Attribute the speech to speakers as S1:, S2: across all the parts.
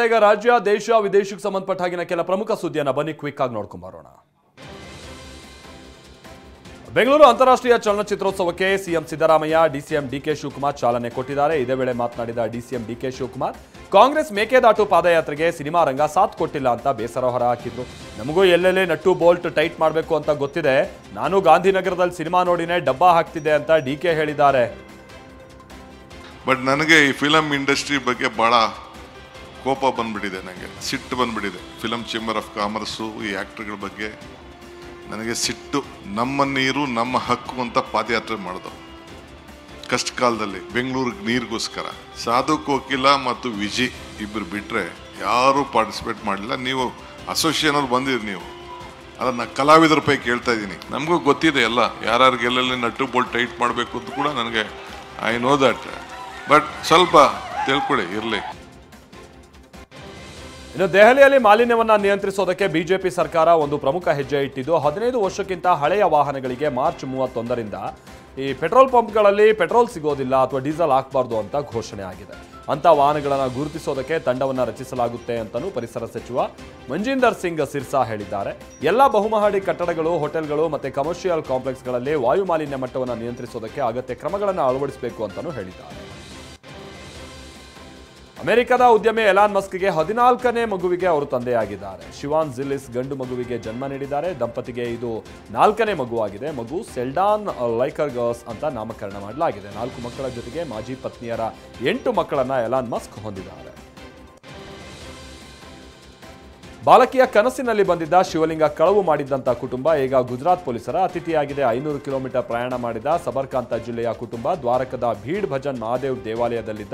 S1: ಈಗ ರಾಜ್ಯ ದೇಶ ವಿದೇಶಕ್ಕೆ ಸಂಬಂಧಪಟ್ಟ ಹಾಗಿನ ಕೆಲ ಪ್ರಮುಖ ಸುದ್ದಿಯನ್ನು ಬನ್ನಿ ಕ್ವಿಕ್ ಆಗಿ ನೋಡ್ಕೊಂಡು ಬರೋಣ. ಬೆಂಗಳೂರು ಅಂತಾರಾಷ್ಟ್ರೀಯ ಚಲನಚಿತ್ರೋತ್ಸವಕ್ಕೆ ಸಿಎಂ ಸಿದ್ದರಾಮಯ್ಯ ಡಿಸಿಎಂ ಡಿಕೆ ಶಿವಕುಮಾರ್ ಚಾಲನೆ ಕೊಟ್ಟಿದ್ದಾರೆ. ಇದೇ ವೇಳೆ ಮಾತನಾಡಿದ ಡಿಸಿಎಂ ಡಿಕೆ ಶಿವಕುಮಾರ್, ಕಾಂಗ್ರೆಸ್ ಮೇಕೆದಾಟು ಪಾದಯಾತ್ರೆಗೆ ಸಿನಿಮಾ ರಂಗ ಸಾಥ್ ಕೊಟ್ಟಿಲ್ಲ ಅಂತ ಬೇಸರ ಹೊರಹಾಕಿದ್ರು. ನಮಗೂ ಎಲ್ಲೆಲ್ಲಿ ನಟ್ಟು ಬೋಲ್ಟ್ ಟೈಟ್ ಮಾಡಬೇಕು ಅಂತ ಗೊತ್ತಿದೆ. ನಾನು ಗಾಂಧಿನಗರದಲ್ಲಿ ಸಿನಿಮಾ ನೋಡಿನೇ ಡಬ್ಬಾ ಹಾಕ್ತಿದ್ದೆ ಅಂತ ಡಿಕೆ ಹೇಳಿದ್ದಾರೆ.
S2: ಬಟ್ ನನಗೆ ಈ ಫಿಲಂ ಇಂಡಸ್ಟ್ರಿ ಬಗ್ಗೆ ಬಹಳ ಕೋಪ ಬಂದ್ಬಿಟ್ಟಿದೆ, ನನಗೆ ಸಿಟ್ಟು ಬಂದ್ಬಿಟ್ಟಿದೆ. ಫಿಲಂ ಚೇಂಬರ್ ಆಫ್ ಕಾಮರ್ಸು ಈ ಆ್ಯಕ್ಟ್ರ್ಗಳ ಬಗ್ಗೆ ನನಗೆ ಸಿಟ್ಟು. ನಮ್ಮ ನೀರು ನಮ್ಮ ಹಕ್ಕು ಅಂತ ಪಾದಯಾತ್ರೆ ಮಾಡಿದವು ಕಷ್ಟ ಕಾಲದಲ್ಲಿ ಬೆಂಗಳೂರಿಗೆ ನೀರಿಗೋಸ್ಕರ. ಸಾಧು ಕೋಕಿಲ ಮತ್ತು ವಿಜಿ ಇಬ್ಬರು ಬಿಟ್ಟರೆ ಯಾರೂ ಪಾರ್ಟಿಸಿಪೇಟ್ ಮಾಡಲಿಲ್ಲ. ನೀವು ಅಸೋಸಿಯೇಷನ್ ಅವ್ರು ಬಂದಿರಿ, ನೀವು ಅದನ್ನು ಕಲಾವಿದರ ಪೈ ಕೇಳ್ತಾ ಇದ್ದೀನಿ. ನಮಗೂ ಗೊತ್ತಿದೆ ಎಲ್ಲ ಯಾರ್ಯಾರಿಗೆ ಎಲ್ಲೆಲ್ಲಿ ನಟ್ಟು ಬೋಲ್ಟ್ ಟೈಟ್ ಮಾಡಬೇಕು ಅಂತ ಕೂಡ ನನಗೆ ಐ ನೋ ದಟ್. ಬಟ್ ಸ್ವಲ್ಪ ತಿಳ್ಕೊಳ್ಳಿ ಇರಲಿ.
S1: ಇನ್ನು ದೆಹಲಿಯಲ್ಲಿ ಮಾಲಿನ್ಯವನ್ನ ನಿಯಂತ್ರಿಸೋದಕ್ಕೆ ಬಿಜೆಪಿ ಸರ್ಕಾರ ಒಂದು ಪ್ರಮುಖ ಹೆಜ್ಜೆ ಇಟ್ಟಿದ್ದು 15 ವರ್ಷಕ್ಕಿಂತ ಹಳೆಯ ವಾಹನಗಳಿಗೆ ಮಾರ್ಚ್ 31ರಿಂದ ಈ ಪೆಟ್ರೋಲ್ ಪಂಪ್ಗಳಲ್ಲಿ ಪೆಟ್ರೋಲ್ ಸಿಗೋದಿಲ್ಲ ಅಥವಾ ಡೀಸೆಲ್ ಹಾಕಬಾರ್ದು ಅಂತ ಘೋಷಣೆ ಆಗಿದೆ. ಅಂತ ವಾಹನಗಳನ್ನು ಗುರುತಿಸೋದಕ್ಕೆ ತಂಡವನ್ನು ರಚಿಸಲಾಗುತ್ತೆ ಅಂತಲೂ ಪರಿಸರ ಸಚಿವ ಮಂಜಿಂದರ್ ಸಿಂಗ್ ಸಿರ್ಸಾ ಹೇಳಿದ್ದಾರೆ. ಎಲ್ಲ ಬಹುಮಹಡಿ ಕಟ್ಟಡಗಳು, ಹೋಟೆಲ್ಗಳು ಮತ್ತು ಕಮರ್ಷಿಯಲ್ ಕಾಂಪ್ಲೆಕ್ಸ್ಗಳಲ್ಲಿ ವಾಯು ಮಾಲಿನ್ಯ ಮಟ್ಟವನ್ನು ನಿಯಂತ್ರಿಸೋದಕ್ಕೆ ಅಗತ್ಯ ಕ್ರಮಗಳನ್ನು ಅಳವಡಿಸಬೇಕು ಅಂತಲೂ ಹೇಳಿದ್ದಾರೆ. ಅಮೆರಿಕದ ಉದ್ಯಮಿ ಎಲಾನ್ ಮಸ್ಕ್ಗೆ 14ನೇ ಮಗುವಿಗೆ ಅವರು ತಂದೆಯಾಗಿದ್ದಾರೆ. ಶಿವಾನ್ ಜಿಲ್ಲಿಸ್ ಗಂಡು ಮಗುವಿಗೆ ಜನ್ಮ ನೀಡಿದ್ದಾರೆ. ದಂಪತಿಗೆ ಇದು 4ನೇ ಮಗುವಾಗಿದೆ. ಮಗು ಸೆಲ್ಡಾನ್ ಲೈಕರ್ಗರ್ಸ್ ಅಂತ ನಾಮಕರಣ ಮಾಡಲಾಗಿದೆ. 4 ಮಕ್ಕಳ ಜೊತೆಗೆ ಮಾಜಿ ಪತ್ನಿಯರ 8 ಮಕ್ಕಳನ್ನ ಎಲಾನ್ ಮಸ್ಕ್ ಹೊಂದಿದ್ದಾರೆ. ಬಾಲಕಿಯ ಕನಸಿನಲ್ಲಿ ಬಂದಿದ್ದ ಶಿವಲಿಂಗ ಕಳವು ಮಾಡಿದ್ದಂಥ ಕುಟುಂಬ ಈಗ ಗುಜರಾತ್ ಪೊಲೀಸರ ಅತಿಥಿಯಾಗಿದೆ. 500 ಕಿಲೋಮೀಟರ್ ಪ್ರಯಾಣ ಮಾಡಿದ ಸಬರ್ಕಾಂತ ಜಿಲ್ಲೆಯ ಕುಟುಂಬ ದ್ವಾರಕದ ಭೀಡ್ ಭಜನ್ ಮಹಾದೇವ್ ದೇವಾಲಯದಲ್ಲಿದ್ದ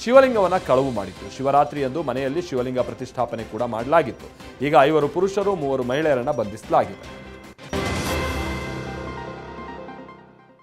S1: ಶಿವಲಿಂಗವನ್ನು ಕಳವು ಮಾಡಿತ್ತು. ಶಿವರಾತ್ರಿಯಂದು ಮನೆಯಲ್ಲಿ ಶಿವಲಿಂಗ ಪ್ರತಿಷ್ಠಾಪನೆ ಕೂಡ ಮಾಡಲಾಗಿತ್ತು. ಈಗ 5 ಪುರುಷರು 3 ಮಹಿಳೆಯರನ್ನು ಬಂಧಿಸಲಾಗಿದೆ.